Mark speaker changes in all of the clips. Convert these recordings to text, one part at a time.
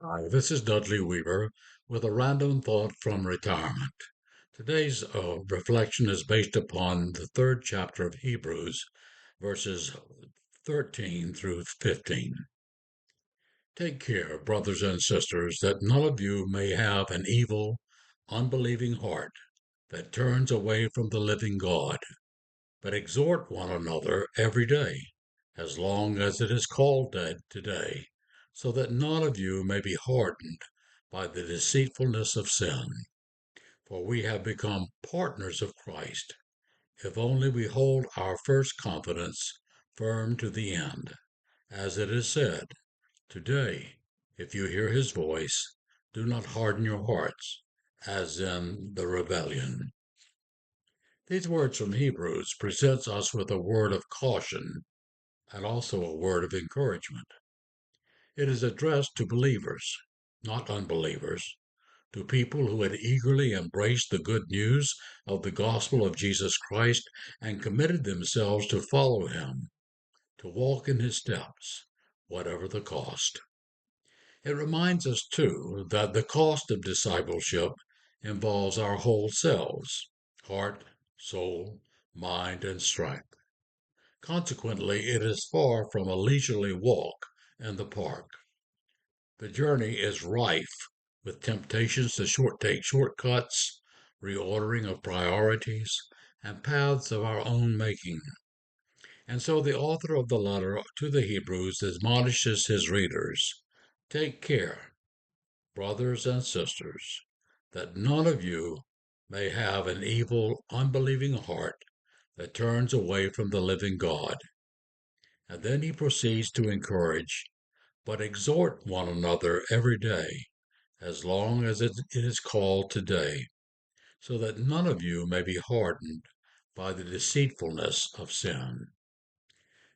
Speaker 1: Hi, this is Dudley Weaver with a random thought from retirement. Today's reflection is based upon the third chapter of Hebrews, verses 13 through 15. Take care, brothers and sisters, that none of you may have an evil, unbelieving heart that turns away from the living God, but exhort one another every day, as long as it is called today, so that none of you may be hardened by the deceitfulness of sin. For we have become partners of Christ, if only we hold our first confidence firm to the end. As it is said, today, if you hear his voice, do not harden your hearts, as in the rebellion. These words from Hebrews presents us with a word of caution and also a word of encouragement. It is addressed to believers, not unbelievers, to people who had eagerly embraced the good news of the gospel of Jesus Christ and committed themselves to follow him, to walk in his steps, whatever the cost. It reminds us, too, that the cost of discipleship involves our whole selves, heart, soul, mind, and strength. Consequently, it is far from a leisurely walk in the park. The journey is rife with temptations to take shortcuts, reordering of priorities, and paths of our own making. And so the author of the letter to the Hebrews admonishes his readers: take care, brothers and sisters, that none of you may have an evil, unbelieving heart that turns away from the living God. And then he proceeds to encourage, but exhort one another every day, as long as it is called today, so that none of you may be hardened by the deceitfulness of sin.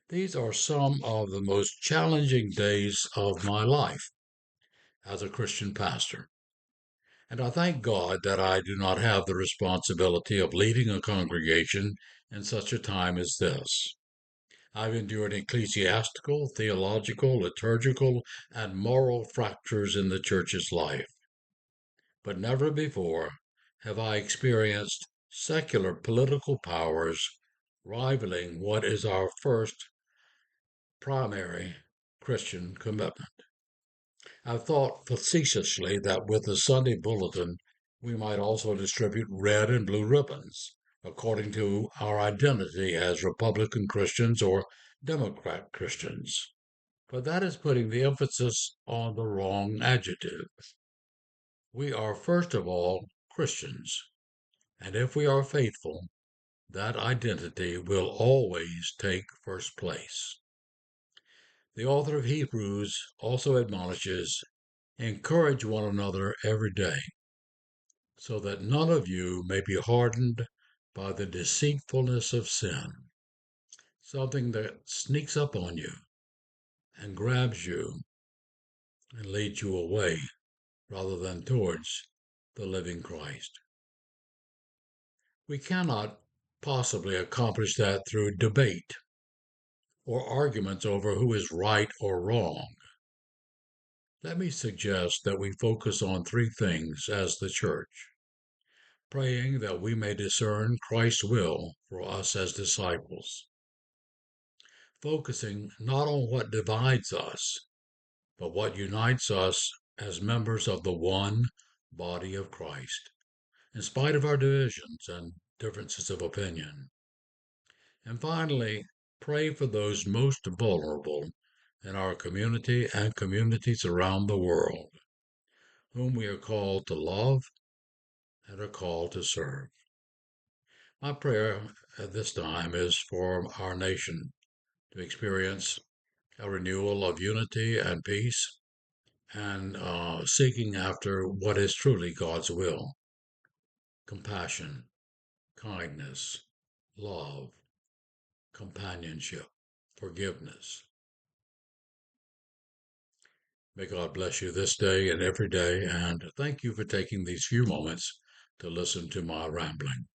Speaker 1: These are some of the most challenging days of my life as a Christian pastor. And I thank God that I do not have the responsibility of leading a congregation in such a time as this. I've endured ecclesiastical, theological, liturgical, and moral fractures in the church's life. But never before have I experienced secular political powers rivaling what is our first primary Christian commitment. I've thought facetiously that with the Sunday Bulletin, we might also distribute red and blue ribbons according to our identity as Republican Christians or Democrat Christians. But that is putting the emphasis on the wrong adjective. We are first of all Christians, and if we are faithful, that identity will always take first place. The author of Hebrews also admonishes, encourage one another every day, so that none of you may be hardened by the deceitfulness of sin, something that sneaks up on you and grabs you and leads you away rather than towards the living Christ. We cannot possibly accomplish that through debate or arguments over who is right or wrong. Let me suggest that we focus on three things as the church: praying that we may discern Christ's will for us as disciples, focusing not on what divides us, but what unites us as members of the one body of Christ, in spite of our divisions and differences of opinion. And finally, pray for those most vulnerable in our community and communities around the world, whom we are called to love and are called to serve. My prayer at this time is for our nation to experience a renewal of unity and peace and seeking after what is truly God's will: compassion, kindness, love, companionship, forgiveness. May God bless you this day and every day, and thank you for taking these few moments to listen to my rambling.